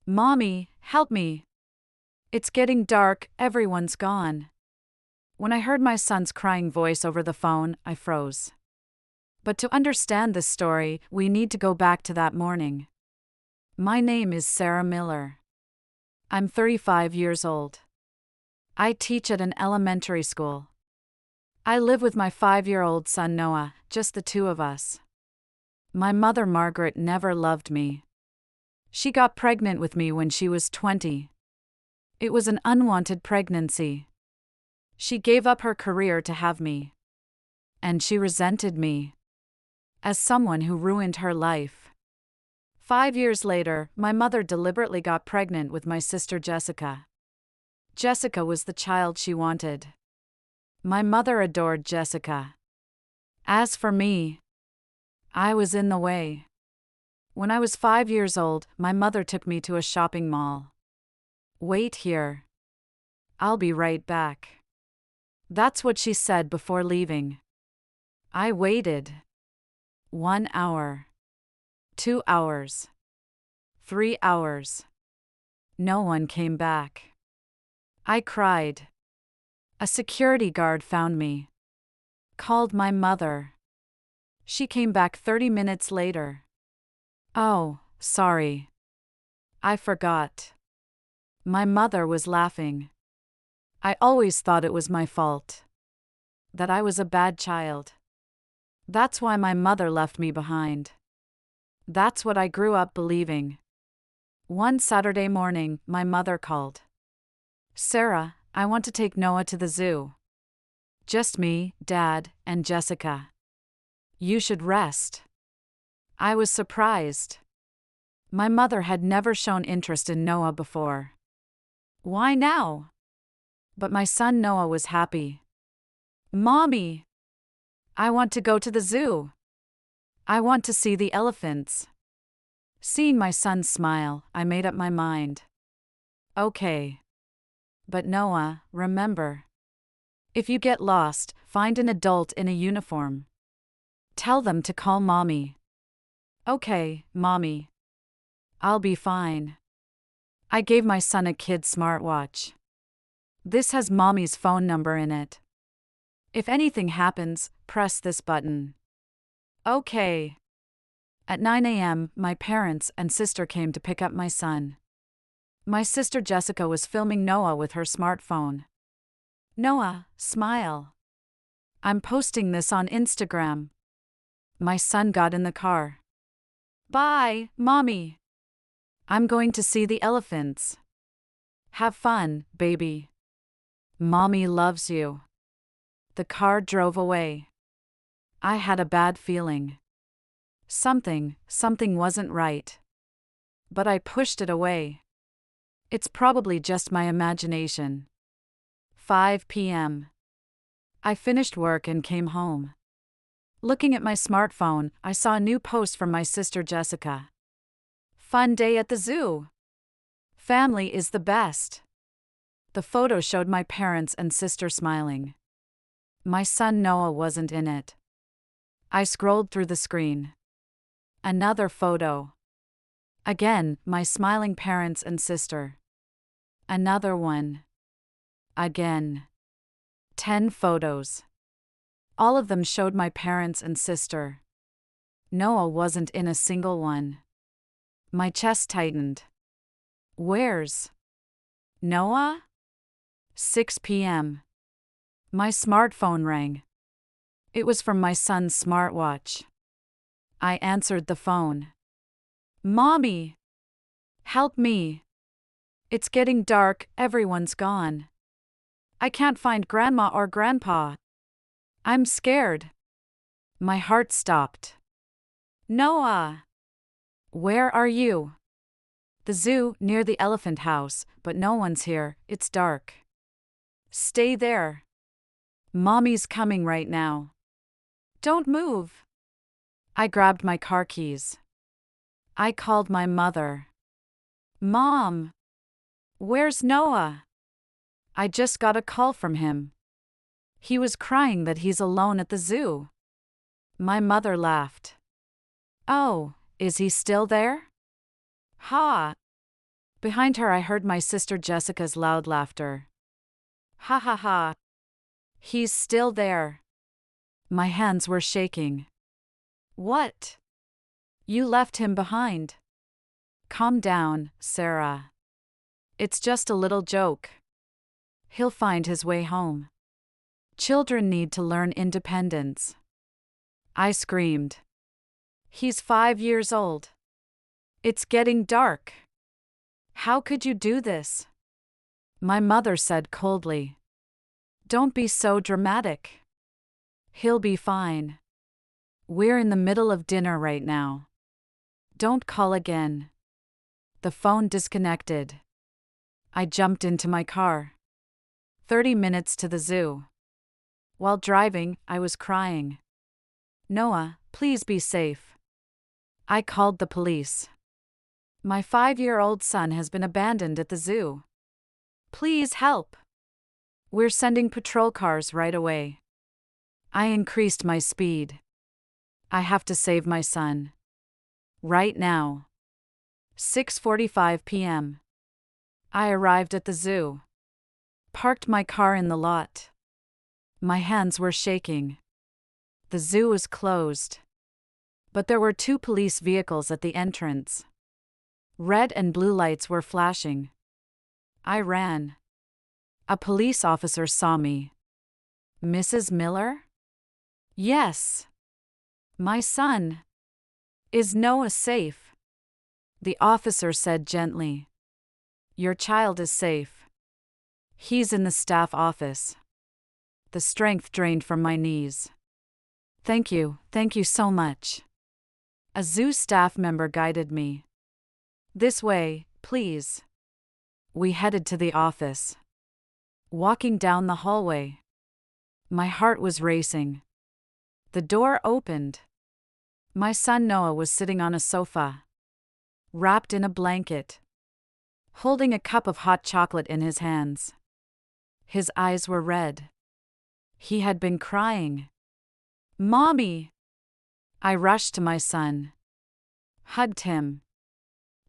Mommy, help me. It's getting dark, everyone's gone. When I heard my son's crying voice over the phone, I froze. But to understand this story, we need to go back to that morning. My name is Sarah Miller. I'm 35 years old. I teach at an elementary school. I live with my 5-year-old son Noah, just the two of us. My mother Margaret never loved me. She got pregnant with me when she was 20. It was an unwanted pregnancy. She gave up her career to have me. And she resented me as someone who ruined her life. 5 years later, my mother deliberately got pregnant with my sister Jessica. Jessica was the child she wanted. My mother adored Jessica. As for me, I was in the way. When I was 5 years old, my mother took me to a shopping mall. Wait here. I'll be right back. That's what she said before leaving. I waited. 1 hour. 2 hours. 3 hours. No one came back. I cried. A security guard found me. Called my mother. She came back 30 minutes later. Oh, sorry. I forgot. My mother was laughing. I always thought it was my fault. That I was a bad child. That's why my mother left me behind. That's what I grew up believing. One Saturday morning, my mother called. Sarah, I want to take Noah to the zoo. Just me, Dad, and Jessica. You should rest. I was surprised. My mother had never shown interest in Noah before. Why now? But my son Noah was happy. Mommy! I want to go to the zoo. I want to see the elephants. Seeing my son smile, I made up my mind. Okay. But Noah, remember. If you get lost, find an adult in a uniform. Tell them to call Mommy. Okay, Mommy. I'll be fine. I gave my son a kid smartwatch. This has Mommy's phone number in it. If anything happens, press this button. Okay. At 9 a.m., my parents and sister came to pick up my son. My sister Jessica was filming Noah with her smartphone. Noah, smile. I'm posting this on Instagram. My son got in the car. Bye, Mommy. I'm going to see the elephants. Have fun, baby. Mommy loves you. The car drove away. I had a bad feeling. Something wasn't right. But I pushed it away. It's probably just my imagination. 5 p.m. I finished work and came home. Looking at my smartphone, I saw a new post from my sister Jessica. Fun day at the zoo. Family is the best. The photo showed my parents and sister smiling. My son Noah wasn't in it. I scrolled through the screen. Another photo. Again, my smiling parents and sister. Another one. Again. 10 photos. All of them showed my parents and sister. Noah wasn't in a single one. My chest tightened. Where's Noah? 6 p.m. My smartphone rang. It was from my son's smartwatch. I answered the phone. Mommy! Help me! It's getting dark, everyone's gone. I can't find Grandma or Grandpa. I'm scared. My heart stopped. Noah! Where are you? The zoo, near the elephant house, but no one's here, it's dark. Stay there. Mommy's coming right now. Don't move. I grabbed my car keys. I called my mother. Mom! Where's Noah? I just got a call from him. He was crying that he's alone at the zoo. My mother laughed. Oh, is he still there? Ha! Behind her, I heard my sister Jessica's loud laughter. Ha ha ha. He's still there. My hands were shaking. What? You left him behind. Calm down, Sarah. It's just a little joke. He'll find his way home. Children need to learn independence. I screamed. He's 5 years old. It's getting dark. How could you do this? My mother said coldly. Don't be so dramatic. He'll be fine. We're in the middle of dinner right now. Don't call again. The phone disconnected. I jumped into my car. 30 minutes to the zoo. While driving, I was crying. Noah, please be safe. I called the police. My 5-year-old son has been abandoned at the zoo. Please help. We're sending patrol cars right away. I increased my speed. I have to save my son. Right now. 6:45 p.m. I arrived at the zoo. Parked my car in the lot. My hands were shaking. The zoo was closed. But there were 2 police vehicles at the entrance. Red and blue lights were flashing. I ran. A police officer saw me. Mrs. Miller? Yes. My son. Is Noah safe? The officer said gently. Your child is safe. He's in the staff office. The strength drained from my knees. Thank you so much. A zoo staff member guided me. This way, please. We headed to the office. Walking down the hallway. My heart was racing. The door opened. My son Noah was sitting on a sofa. Wrapped in a blanket. Holding a cup of hot chocolate in his hands. His eyes were red. He had been crying. Mommy! I rushed to my son. Hugged him.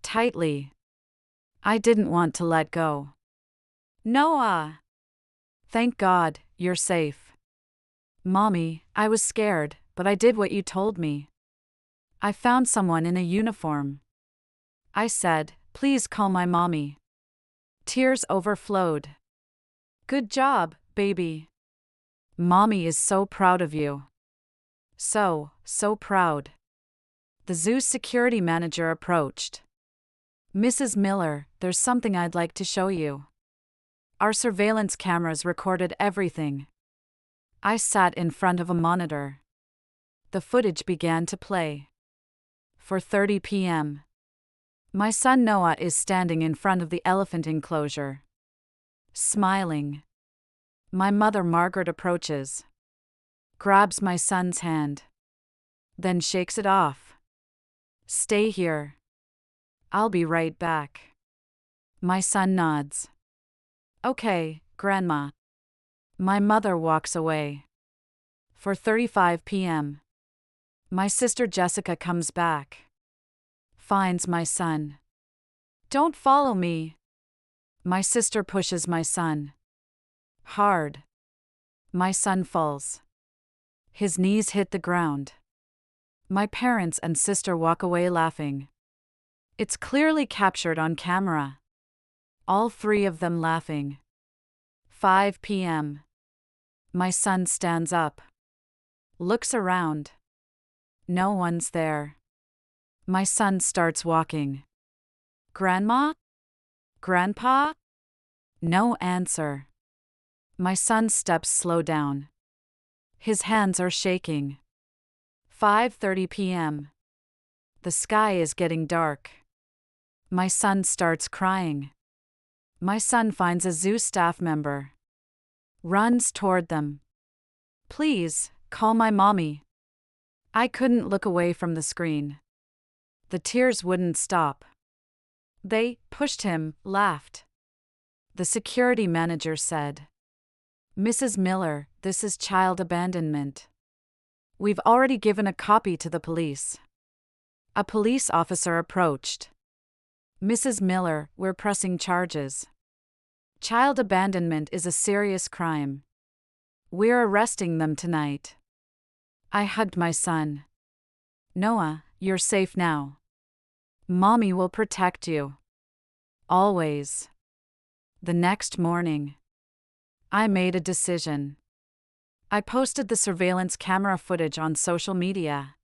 Tightly. I didn't want to let go. Noah! Thank God, you're safe. Mommy, I was scared, but I did what you told me. I found someone in a uniform. I said, please call my mommy. Tears overflowed. Good job, baby. Mommy is so proud of you. So proud. The zoo's security manager approached. Mrs. Miller, there's something I'd like to show you. Our surveillance cameras recorded everything. I sat in front of a monitor. The footage began to play. 4:30 p.m. My son Noah is standing in front of the elephant enclosure. Smiling. My mother Margaret approaches. Grabs my son's hand. Then shakes it off. Stay here. I'll be right back. My son nods. Okay, Grandma. My mother walks away. 4:35 p.m. My sister Jessica comes back. Finds my son. Don't follow me. My sister pushes my son. Hard. My son falls. His knees hit the ground. My parents and sister walk away laughing. It's clearly captured on camera. All 3 of them laughing. 5 p.m. My son stands up. Looks around. No one's there. My son starts walking. Grandma? Grandpa? No answer. My son's steps slow down. His hands are shaking. 5:30 p.m. The sky is getting dark. My son starts crying. My son finds a zoo staff member. Runs toward them. Please, call my mommy. I couldn't look away from the screen. The tears wouldn't stop. They pushed him, laughed. The security manager said, Mrs. Miller, this is child abandonment. We've already given a copy to the police. A police officer approached. Mrs. Miller, we're pressing charges. Child abandonment is a serious crime. We're arresting them tonight. I hugged my son. Noah, you're safe now. Mommy will protect you. Always. The next morning, I made a decision. I posted the surveillance camera footage on social media.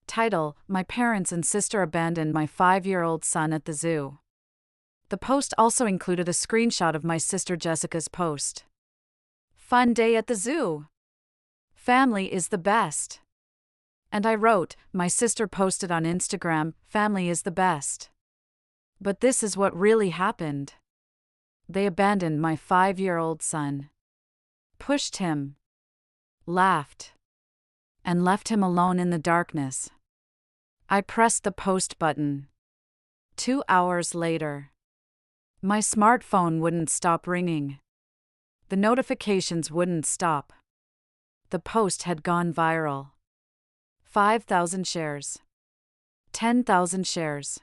Title: My parents and sister abandoned my 5-year-old son at the zoo. The post also included a screenshot of my sister Jessica's post. Fun day at the zoo. Family is the best. And I wrote, my sister posted on Instagram, family is the best. But this is what really happened. They abandoned my 5-year-old son. Pushed him. Laughed. And left him alone in the darkness. I pressed the post button. 2 hours later. My smartphone wouldn't stop ringing. The notifications wouldn't stop. The post had gone viral. 5,000 shares. 10,000 shares.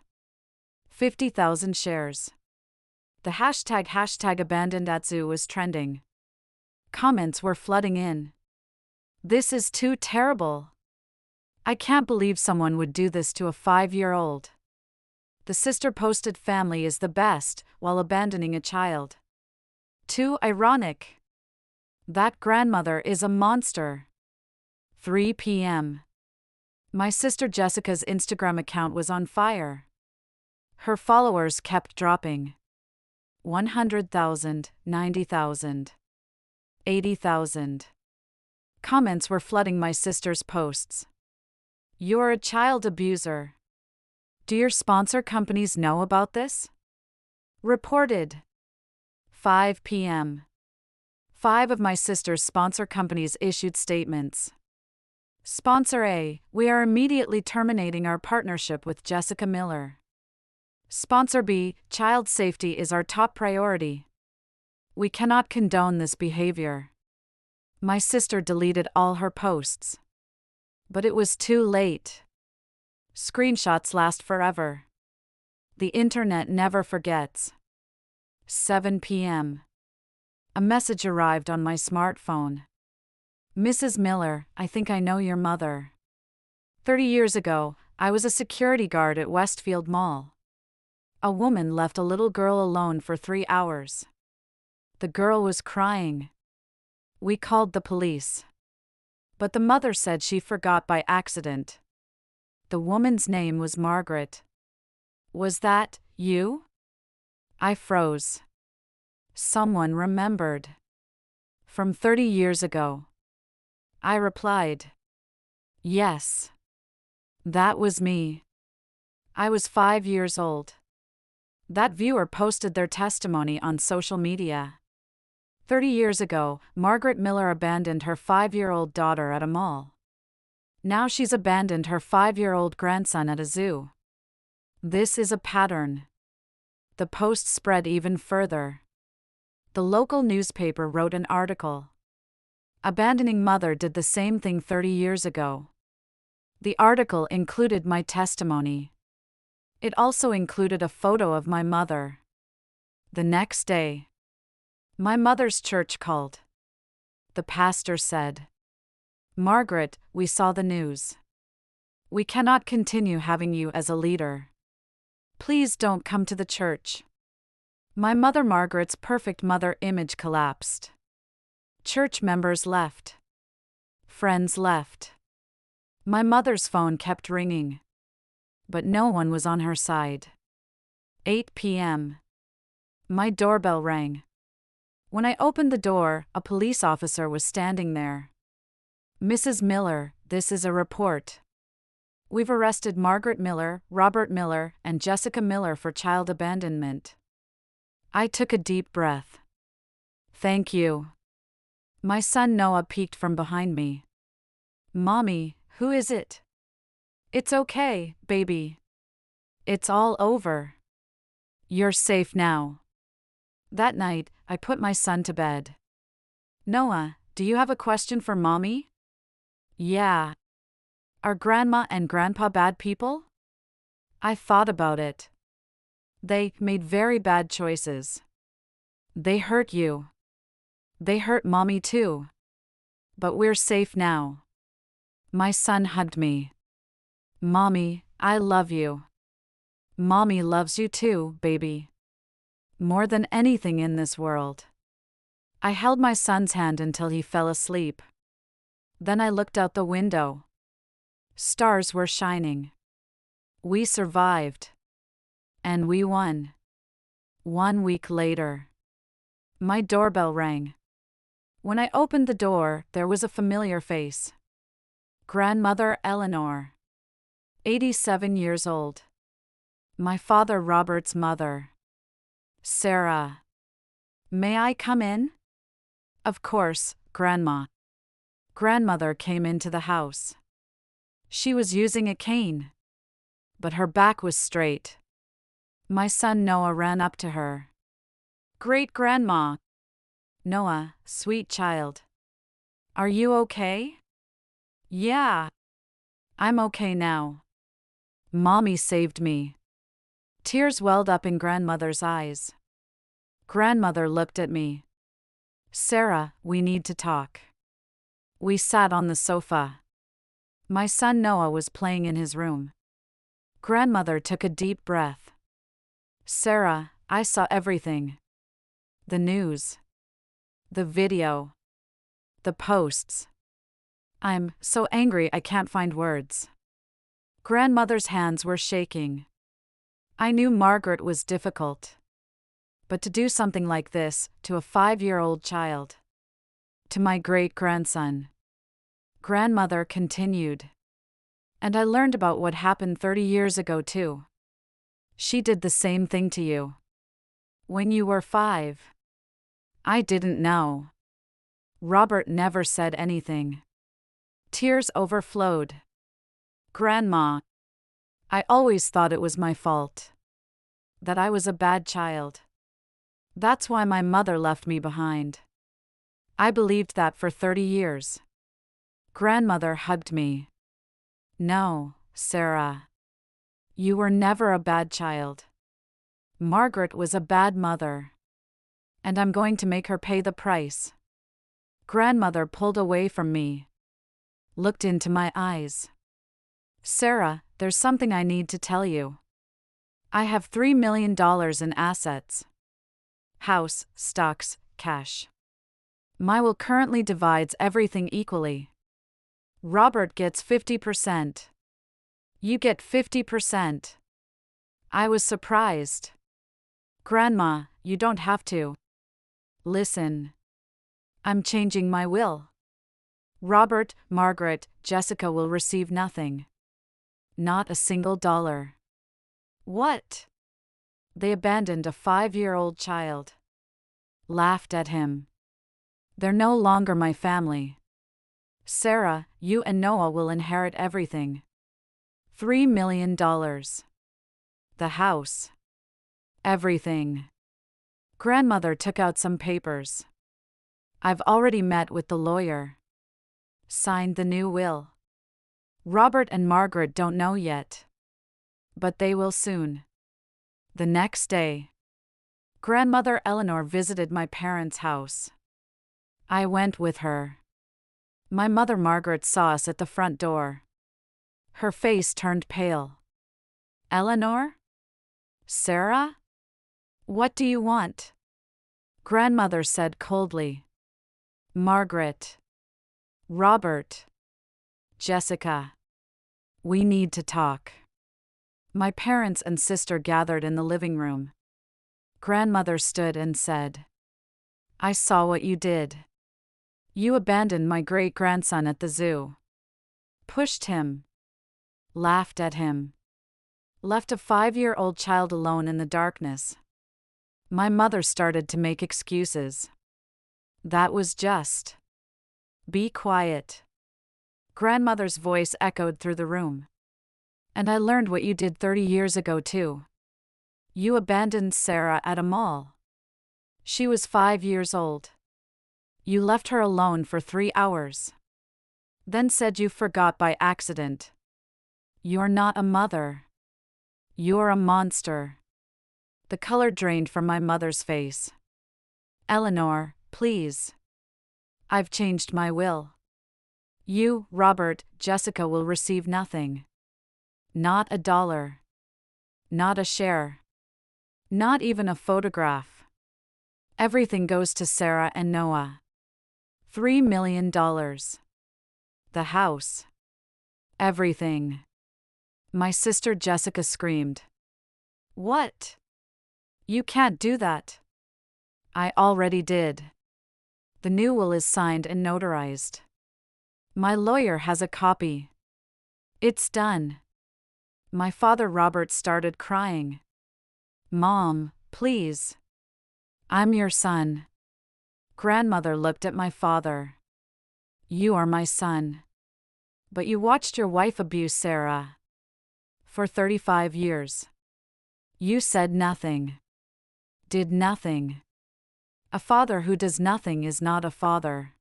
50,000 shares. The hashtag abandoned at zoo was trending. Comments were flooding in. This is too terrible. I can't believe someone would do this to a 5-year-old. The sister posted family is the best while abandoning a child. Too ironic. That grandmother is a monster. 3 p.m. My sister Jessica's Instagram account was on fire. Her followers kept dropping. 100,000, 90,000, 80,000. Comments were flooding my sister's posts. You're a child abuser. Do your sponsor companies know about this? Reported. 5 p.m. 5 of my sister's sponsor companies issued statements. Sponsor A, we are immediately terminating our partnership with Jessica Miller. Sponsor B, child safety is our top priority. We cannot condone this behavior. My sister deleted all her posts. But it was too late. Screenshots last forever. The internet never forgets. 7 p.m. A message arrived on my smartphone. Mrs. Miller, I think I know your mother. 30 years ago, I was a security guard at Westfield Mall. A woman left a little girl alone for 3 hours. The girl was crying. We called the police. But the mother said she forgot by accident. The woman's name was Margaret. Was that you? I froze. Someone remembered. From 30 years ago. I replied. Yes. That was me. I was 5 years old. That viewer posted their testimony on social media. 30 years ago, Margaret Miller abandoned her 5-year-old daughter at a mall. Now she's abandoned her 5-year-old grandson at a zoo. This is a pattern. The post spread even further. The local newspaper wrote an article. Abandoning mother did the same thing 30 years ago. The article included my testimony. It also included a photo of my mother. The next day, my mother's church called. The pastor said, Margaret, we saw the news. We cannot continue having you as a leader. Please don't come to the church. My mother Margaret's perfect mother image collapsed. Church members left. Friends left. My mother's phone kept ringing. But no one was on her side. 8 p.m. My doorbell rang. When I opened the door, a police officer was standing there. Mrs. Miller, this is a report. We've arrested Margaret Miller, Robert Miller, and Jessica Miller for child abandonment. I took a deep breath. Thank you. My son Noah peeked from behind me. Mommy, who is it? It's okay, baby. It's all over. You're safe now. That night, I put my son to bed. Noah, do you have a question for Mommy? Yeah. Are Grandma and Grandpa bad people? I thought about it. They made very bad choices. They hurt you. They hurt Mommy too. But we're safe now. My son hugged me. Mommy, I love you. Mommy loves you too, baby. More than anything in this world. I held my son's hand until he fell asleep. Then I looked out the window. Stars were shining. We survived. And we won. 1 week later. My doorbell rang. When I opened the door, there was a familiar face. Grandmother Eleanor. 87 years old. My father Robert's mother. Sarah. May I come in? Of course, Grandma. Grandmother came into the house. She was using a cane. But her back was straight. My son Noah ran up to her. Great-grandma. Noah, sweet child. Are you okay? Yeah. I'm okay now. Mommy saved me. Tears welled up in grandmother's eyes. Grandmother looked at me. Sarah, we need to talk. We sat on the sofa. My son Noah was playing in his room. Grandmother took a deep breath. Sarah, I saw everything. The news. The video. The posts. I'm so angry I can't find words. Grandmother's hands were shaking. I knew Margaret was difficult. But to do something like this to a 5-year-old child. To my great-grandson. Grandmother continued. And I learned about what happened 30 years ago too. She did the same thing to you. When you were 5. I didn't know. Robert never said anything. Tears overflowed. Grandma. I always thought it was my fault. That I was a bad child. That's why my mother left me behind. I believed that for 30 years. Grandmother hugged me. No, Sarah. You were never a bad child. Margaret was a bad mother. And I'm going to make her pay the price. Grandmother pulled away from me. Looked into my eyes. Sarah, there's something I need to tell you. I have $3 million in assets. House, stocks, cash. My will currently divides everything equally. Robert gets 50%. You get 50%. I was surprised. Grandma, you don't have to. Listen. I'm changing my will. Robert, Margaret, Jessica will receive nothing. Not a single dollar. What? They abandoned a 5-year-old child. Laughed at him. They're no longer my family. Sarah, you and Noah will inherit everything. $3 million. The house. Everything. Grandmother took out some papers. I've already met with the lawyer. Signed the new will. Robert and Margaret don't know yet. But they will soon. The next day. Grandmother Eleanor visited my parents' house. I went with her. My mother Margaret saw us at the front door. Her face turned pale. Eleanor? Sarah? What do you want? Grandmother said coldly. Margaret. Robert. Jessica. We need to talk. My parents and sister gathered in the living room. Grandmother stood and said, I saw what you did. You abandoned my great-grandson at the zoo. Pushed him. Laughed at him. Left a 5-year-old child alone in the darkness. My mother started to make excuses. That was just. Be quiet. Grandmother's voice echoed through the room. And I learned what you did 30 years ago too. You abandoned Sarah at a mall. She was 5 years old. You left her alone for 3 hours. Then said you forgot by accident. You're not a mother. You're a monster. The color drained from my mother's face. Eleanor, please. I've changed my will. You, Robert, Jessica will receive nothing. Not a dollar. Not a share. Not even a photograph. Everything goes to Sarah and Noah. $3 million. The house. Everything. My sister Jessica screamed. What? You can't do that. I already did. The new will is signed and notarized. My lawyer has a copy. It's done. My father Robert started crying. Mom, please. I'm your son. Grandmother looked at my father. You are my son. But you watched your wife abuse Sarah. For 35 years. You said nothing. Did nothing. A father who does nothing is not a father.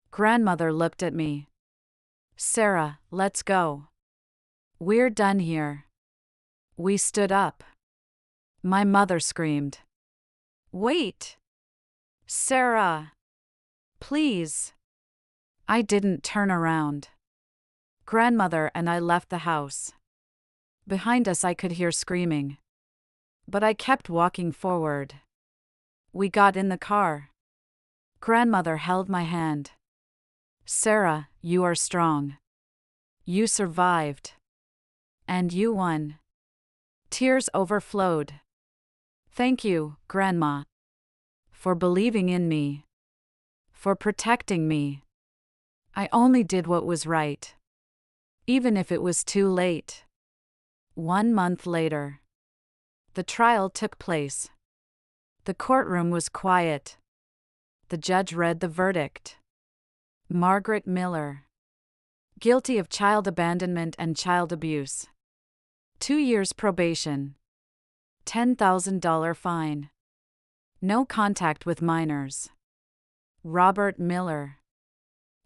Grandmother looked at me. Sarah, let's go. We're done here. We stood up. My mother screamed. Wait! Sarah! Please! I didn't turn around. Grandmother and I left the house. Behind us I could hear screaming. But I kept walking forward. We got in the car. Grandmother held my hand. Sarah, you are strong. You survived. And you won. Tears overflowed. Thank you, Grandma. For believing in me. For protecting me. I only did what was right. Even if it was too late. 1 month later. The trial took place. The courtroom was quiet. The judge read the verdict. Margaret Miller. Guilty of child abandonment and child abuse. 2 years probation. $10,000 fine. No contact with minors. Robert Miller.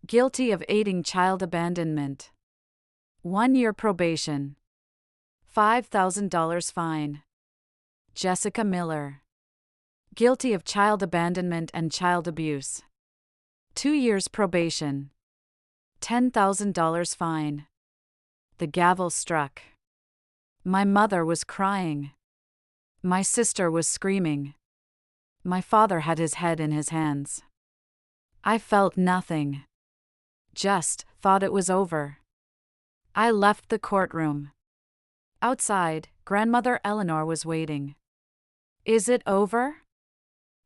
Guilty of aiding child abandonment. 1 year probation. $5,000 fine. Jessica Miller. Guilty of child abandonment and child abuse. 2 years probation. $10,000 fine. The gavel struck. My mother was crying. My sister was screaming. My father had his head in his hands. I felt nothing. Just thought it was over. I left the courtroom. Outside, Grandmother Eleanor was waiting. Is it over?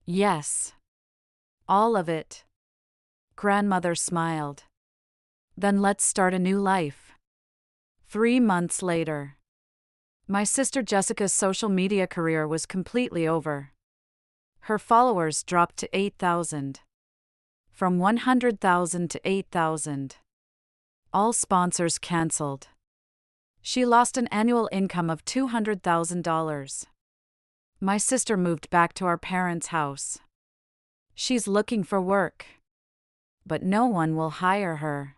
Yes. All of it. Grandmother smiled. Then let's start a new life. 3 months later. My sister Jessica's social media career was completely over. Her followers dropped to 8,000. From 100,000 to 8,000. All sponsors cancelled. She lost an annual income of $200,000. My sister moved back to our parents' house. She's looking for work. But no one will hire her.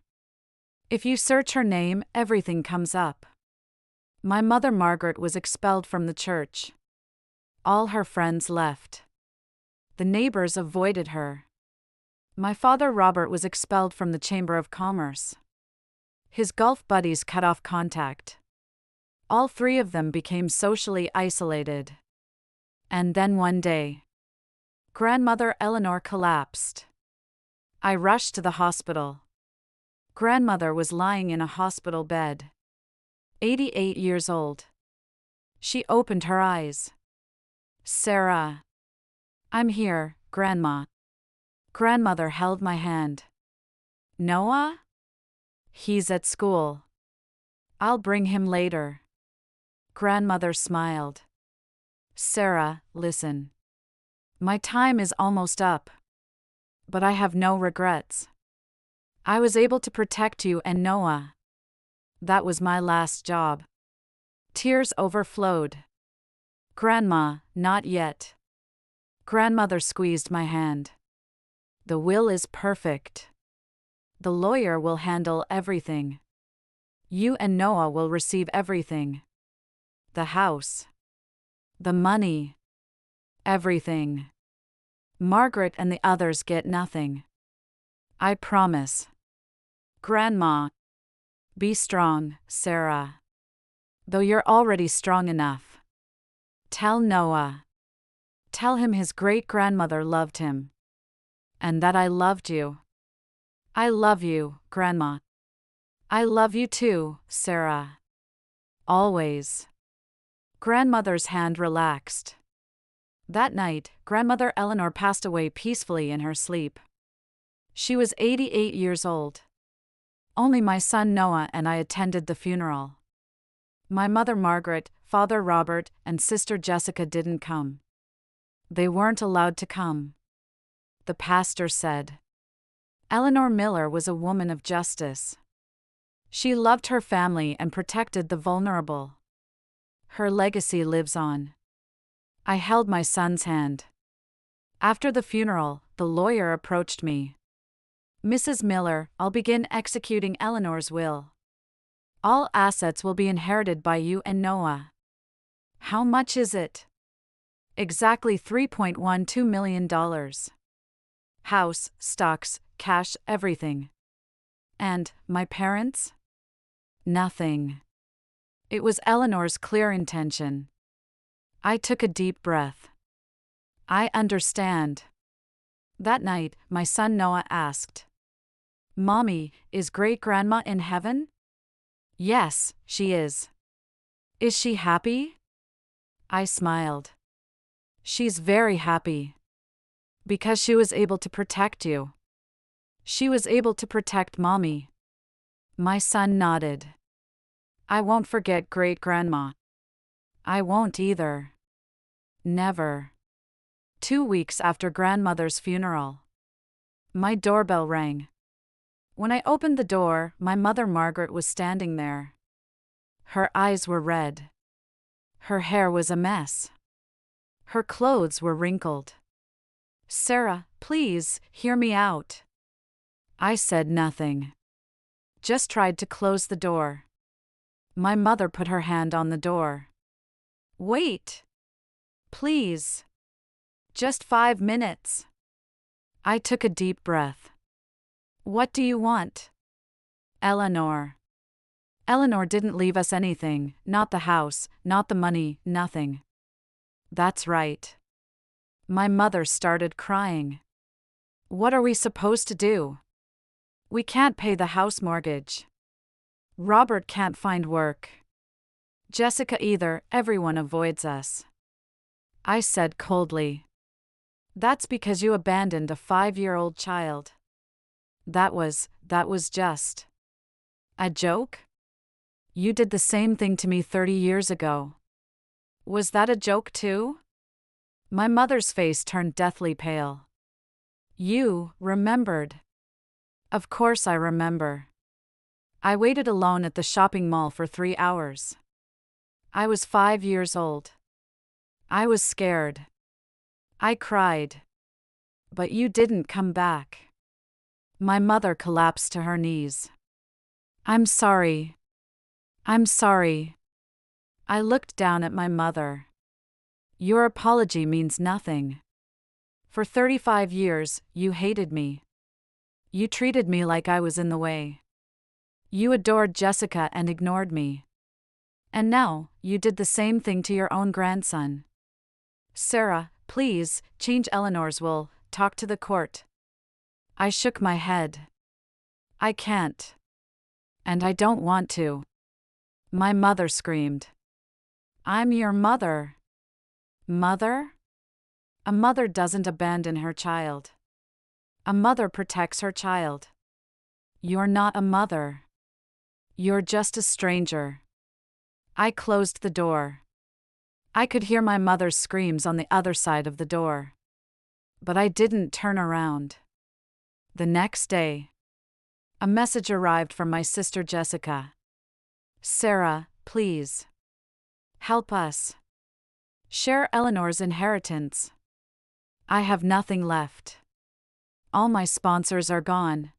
If you search her name, everything comes up. My mother Margaret was expelled from the church. All her friends left. The neighbors avoided her. My father Robert was expelled from the Chamber of Commerce. His golf buddies cut off contact. All 3 of them became socially isolated. And then one day, Grandmother Eleanor collapsed. I rushed to the hospital. Grandmother was lying in a hospital bed. 88 years old. She opened her eyes. Sarah. I'm here, Grandma. Grandmother held my hand. Noah? He's at school. I'll bring him later. Grandmother smiled. Sarah, listen. My time is almost up. But I have no regrets. I was able to protect you and Noah. That was my last job. Tears overflowed. Grandma, not yet. Grandmother squeezed my hand. The will is perfect. The lawyer will handle everything. You and Noah will receive everything. The house. The money. Everything. Margaret and the others get nothing. I promise. Grandma. Be strong, Sarah. Though you're already strong enough. Tell Noah. Tell him his great-grandmother loved him. And that I loved you. I love you, Grandma. I love you too, Sarah. Always. Grandmother's hand relaxed. That night, Grandmother Eleanor passed away peacefully in her sleep. She was 88 years old. Only my son Noah and I attended the funeral. My mother Margaret, father Robert, and sister Jessica didn't come. They weren't allowed to come. The pastor said. Eleanor Miller was a woman of justice. She loved her family and protected the vulnerable. Her legacy lives on. I held my son's hand. After the funeral, the lawyer approached me. Mrs. Miller, I'll begin executing Eleanor's will. All assets will be inherited by you and Noah. How much is it? Exactly $3.12 million. House, stocks, cash, everything. And my parents? Nothing. It was Eleanor's clear intention. I took a deep breath. I understand. That night, my son Noah asked, Mommy, is great-grandma in heaven? Yes, she is. Is she happy? I smiled. She's very happy. Because she was able to protect you. She was able to protect Mommy. My son nodded. I won't forget great-grandma. I won't either. Never. 2 weeks after grandmother's funeral. My doorbell rang. When I opened the door, my mother Margaret was standing there. Her eyes were red. Her hair was a mess. Her clothes were wrinkled. Sarah, please, hear me out. I said nothing. Just tried to close the door. My mother put her hand on the door. Wait. Please. Just 5 minutes. I took a deep breath. What do you want? Eleanor. Eleanor didn't leave us anything, not the house, not the money, nothing. That's right. My mother started crying. What are we supposed to do? We can't pay the house mortgage. Robert can't find work. Jessica either, everyone avoids us. I said coldly. That's because you abandoned a 5-year-old child. That was just a joke? You did the same thing to me 30 years ago. Was that a joke too? My mother's face turned deathly pale. You remembered. Of course I remember. I waited alone at the shopping mall for 3 hours. I was 5 years old. I was scared. I cried. But you didn't come back. My mother collapsed to her knees. I'm sorry. I'm sorry. I looked down at my mother. Your apology means nothing. For 35 years, you hated me. You treated me like I was in the way. You adored Jessica and ignored me. And now, you did the same thing to your own grandson. Sarah, please, change Eleanor's will, talk to the court. I shook my head. I can't. And I don't want to. My mother screamed. I'm your mother. Mother? A mother doesn't abandon her child. A mother protects her child. You're not a mother. You're just a stranger. I closed the door. I could hear my mother's screams on the other side of the door. But I didn't turn around. The next day, a message arrived from my sister Jessica. Sarah, please. Help us. Share Eleanor's inheritance. I have nothing left. All my sponsors are gone.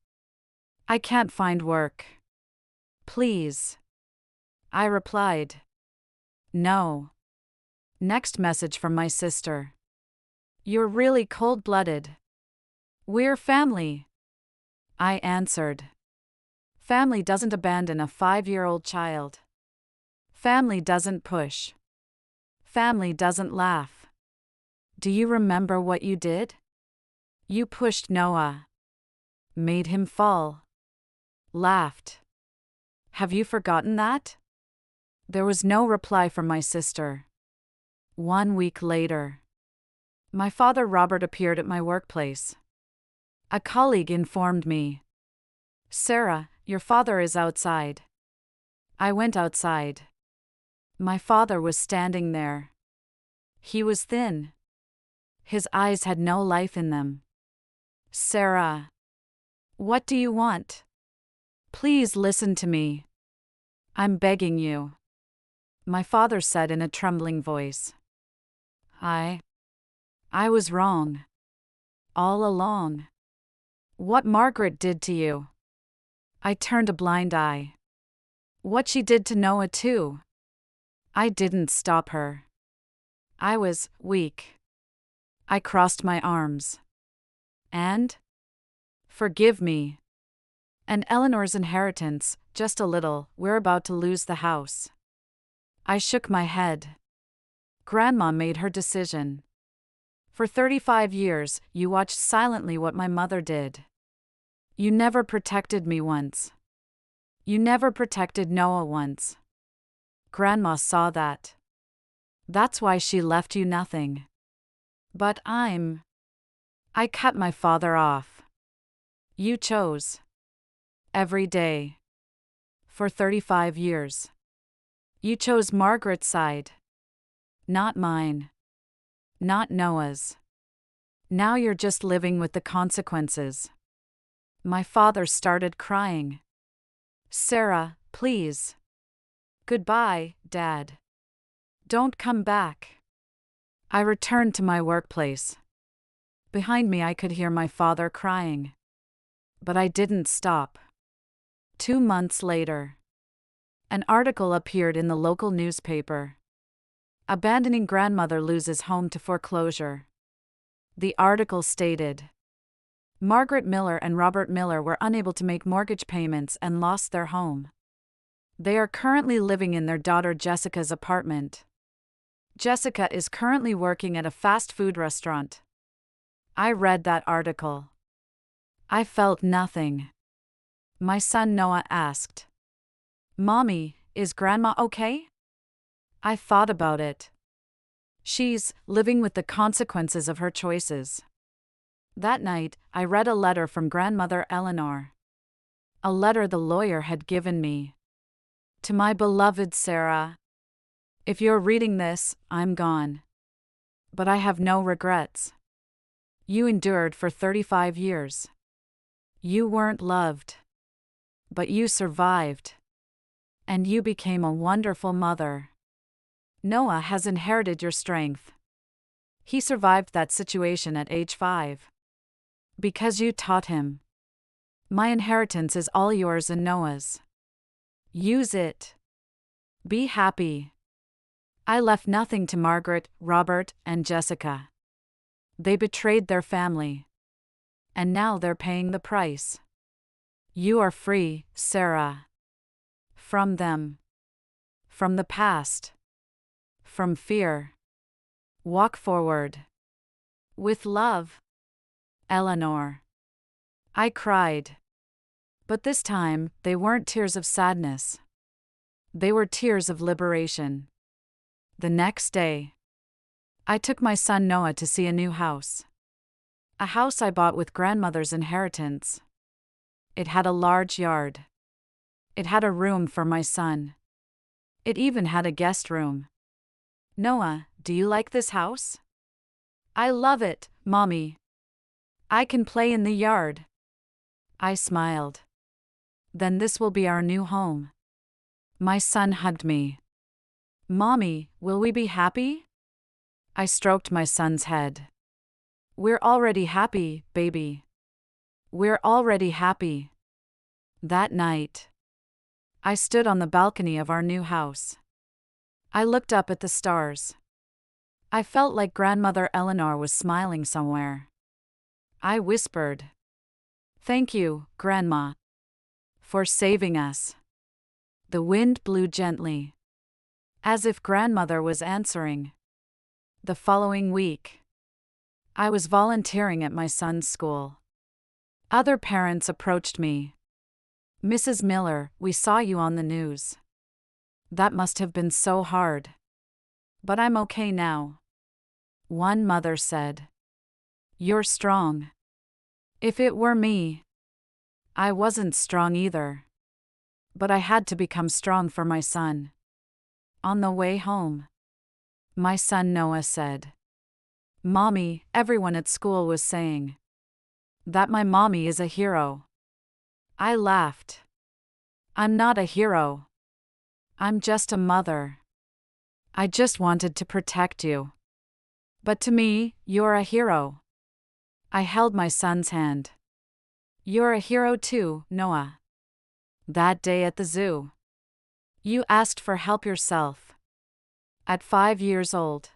I can't find work. Please. I replied. No. Next message from my sister. You're really cold-blooded. We're family. I answered. Family doesn't abandon a 5-year-old child. Family doesn't push. Family doesn't laugh. Do you remember what you did? You pushed Noah. Made him fall. Laughed. Have you forgotten that? There was no reply from my sister. 1 week later, my father Robert appeared at my workplace. A colleague informed me. Sarah, your father is outside. I went outside. My father was standing there. He was thin. His eyes had no life in them. Sarah, what do you want? Please listen to me. I'm begging you. My father said in a trembling voice. I was wrong. All along. What Margaret did to you. I turned a blind eye. What she did to Noah too. I didn't stop her. I was weak. I crossed my arms. And? Forgive me. And Eleanor's inheritance, just a little, we're about to lose the house. I shook my head. Grandma made her decision. For 35 years, you watched silently what my mother did. You never protected me once. You never protected Noah once. Grandma saw that. That's why she left you nothing. But I cut my father off. You chose. Every day. For 35 years. You chose Margaret's side. Not mine. Not Noah's. Now you're just living with the consequences. My father started crying. Sarah, please. Goodbye, Dad. Don't come back. I returned to my workplace. Behind me I could hear my father crying. But I didn't stop. 2 months later, an article appeared in the local newspaper. Abandoning grandmother loses home to foreclosure. The article stated, Margaret Miller and Robert Miller were unable to make mortgage payments and lost their home. They are currently living in their daughter Jessica's apartment. Jessica is currently working at a fast food restaurant. I read that article. I felt nothing. My son Noah asked, Mommy, is Grandma okay? I thought about it. She's living with the consequences of her choices. That night, I read a letter from grandmother Eleanor. A letter the lawyer had given me. To my beloved Sarah. If you're reading this, I'm gone. But I have no regrets. You endured for 35 years. You weren't loved. But you survived. And you became a wonderful mother. Noah has inherited your strength. He survived that situation at age 5. Because you taught him. My inheritance is all yours and Noah's. Use it. Be happy. I left nothing to Margaret, Robert, and Jessica. They betrayed their family. And now they're paying the price. You are free, Sarah. From them. From the past. From fear. Walk forward. With love. Eleanor. I cried. But this time, they weren't tears of sadness. They were tears of liberation. The next day, I took my son Noah to see a new house. A house I bought with grandmother's inheritance. It had a large yard. It had a room for my son. It even had a guest room. Noah, do you like this house? I love it, Mommy. I can play in the yard. I smiled. Then this will be our new home. My son hugged me. Mommy, will we be happy? I stroked my son's head. We're already happy, baby. We're already happy. That night, I stood on the balcony of our new house. I looked up at the stars. I felt like Grandmother Eleanor was smiling somewhere. I whispered, "Thank you, Grandma, for saving us." The wind blew gently, as if Grandmother was answering. The following week, I was volunteering at my son's school. Other parents approached me. "Mrs. Miller, we saw you on the news. That must have been so hard. But I'm okay now." One mother said, "You're strong." If it were me, I wasn't strong either. But I had to become strong for my son. On the way home, my son Noah said, "Mommy, everyone at school was saying that my mommy is a hero." I laughed. "I'm not a hero. I'm just a mother. I just wanted to protect you. But to me, you're a hero." I held my son's hand. "You're a hero too, Noah. That day at the zoo, you asked for help yourself. At 5 years old.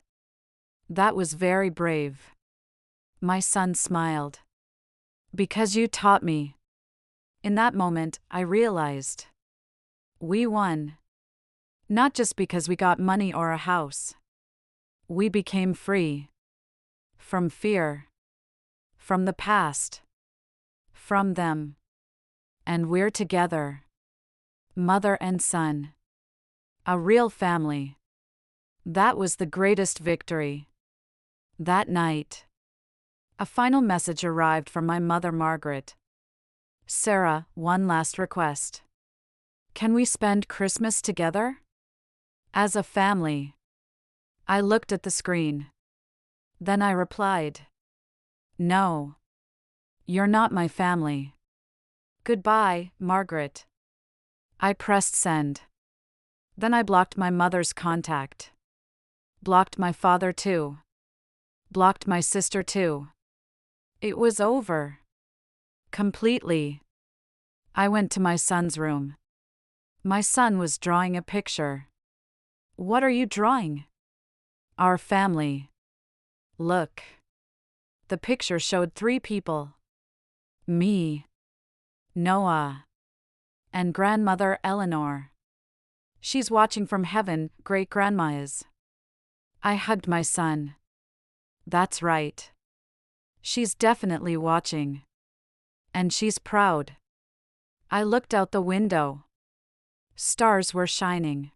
That was very brave." My son smiled. "Because you taught me." In that moment, I realized we won. Not just because we got money or a house. We became free. From fear. From the past. From them. And we're together. Mother and son. A real family. That was the greatest victory. That night, a final message arrived from my mother, Margaret. "Sarah, one last request. Can we spend Christmas together? As a family." I looked at the screen. Then I replied, "No. You're not my family. Goodbye, Margaret." I pressed send. Then I blocked my mother's contact. Blocked my father too. Blocked my sister too. It was over. Completely. I went to my son's room. My son was drawing a picture. "What are you drawing?" "Our family. Look." The picture showed 3 people. Me, Noah, and Grandmother Eleanor. "She's watching from heaven, great-grandma is." I hugged my son. "That's right. She's definitely watching. And she's proud." I looked out the window. Stars were shining.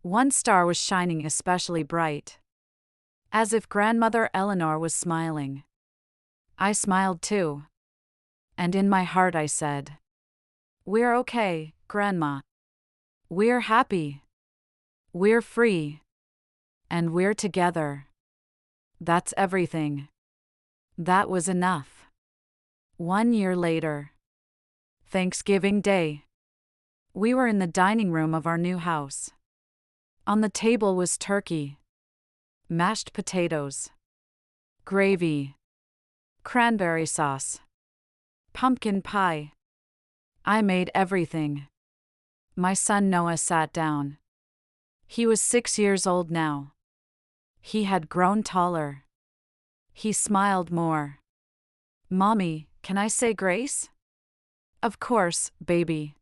One star was shining especially bright. As if Grandmother Eleanor was smiling. I smiled too. And in my heart I said, "We're okay, Grandma. We're happy. We're free. And we're together. That's everything." That was enough. 1 year later. Thanksgiving Day. We were in the dining room of our new house. On the table was turkey, mashed potatoes, gravy, cranberry sauce, pumpkin pie. I made everything. My son Noah sat down. He was 6 years old now. He had grown taller. He smiled more. "Mommy, can I say grace?" "Of course, baby."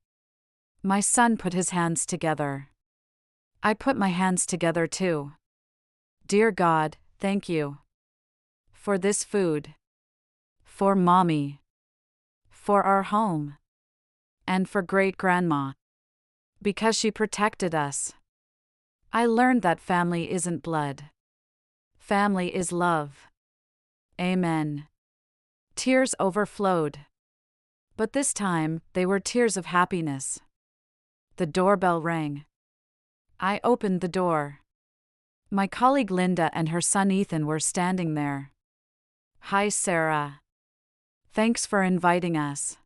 My son put his hands together. I put my hands together too. "Dear God, thank you. For this food. For Mommy. For our home. And for great-grandma. Because she protected us." I learned that family isn't blood. Family is love. Amen. Tears overflowed. But this time, they were tears of happiness. The doorbell rang. I opened the door. My colleague Linda and her son Ethan were standing there. "Hi, Sarah. Thanks for inviting us.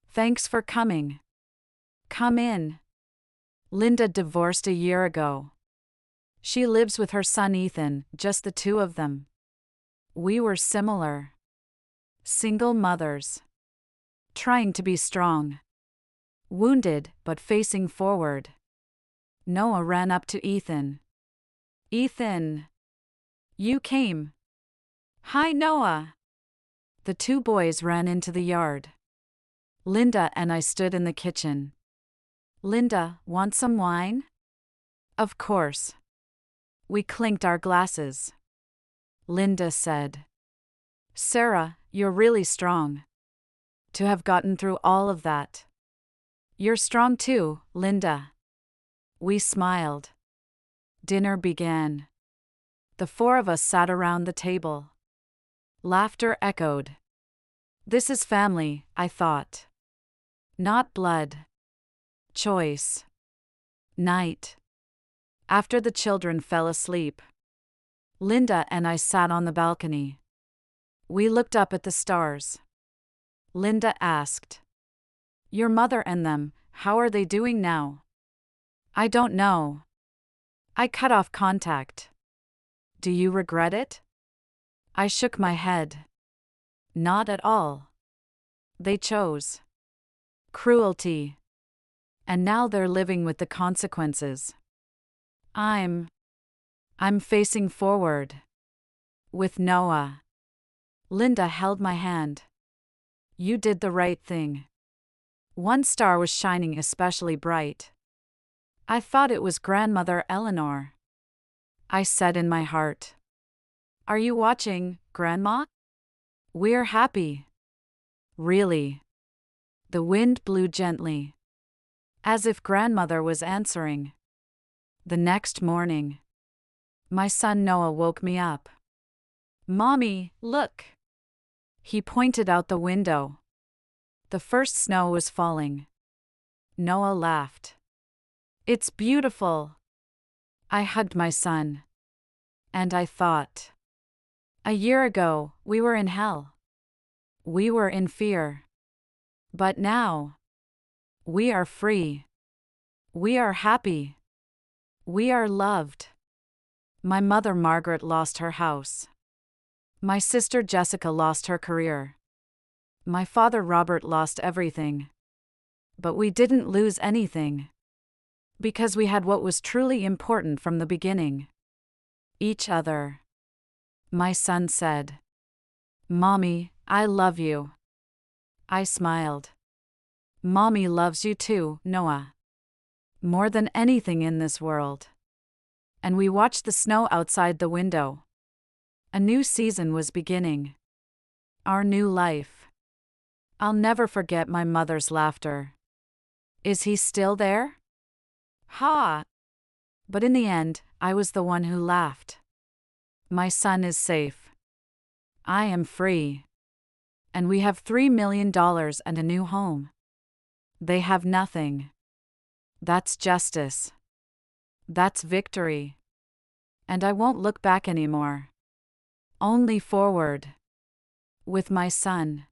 Thanks for coming. Come in." Linda divorced a year ago. She lives with her son Ethan, just the 2 of them. We were similar. Single mothers. Trying to be strong. Wounded, but facing forward. Noah ran up to Ethan. "Ethan. You came. Hi, Noah. The two boys ran into the yard. Linda and I stood in the kitchen. Linda, want some wine? Of course. We clinked our glasses. Linda said, Sarah, you're really strong. To have gotten through all of that. You're strong too, Linda. We smiled. Dinner began. The four of us sat around the table. Laughter echoed. This is family, I thought. Not blood. Choice. Night. After the children fell asleep, Linda and I sat on the balcony. We looked up at the stars. Linda asked, Your mother and them, how are they doing now? I don't know. I cut off contact. Do you regret it? I shook my head. Not at all. They chose cruelty. And now they're living with the consequences. I'm facing forward. With Noah. Linda held my hand. You did the right thing. One star was shining especially bright. I thought it was Grandmother Eleanor. I said in my heart. Are you watching, Grandma? We're happy. Really. The wind blew gently. As if Grandmother was answering. The next morning, my son Noah woke me up. Mommy, look. He pointed out the window. The first snow was falling. Noah laughed. It's beautiful. I hugged my son. And I thought. A year ago, we were in hell. We were in fear. But now, we are free. We are happy. We are loved. My mother Margaret lost her house. My sister Jessica lost her career. My father Robert lost everything. But we didn't lose anything. Because we had what was truly important from the beginning. Each other. My son said, Mommy, I love you. I smiled. Mommy loves you too, Noah. More than anything in this world. And we watched the snow outside the window. A new season was beginning. Our new life. I'll never forget my mother's laughter. Is he still there? Ha! But in the end, I was the one who laughed. My son is safe. I am free. And we have $3 million and a new home. They have nothing. That's justice. That's victory. And I won't look back anymore. Only forward. With my son.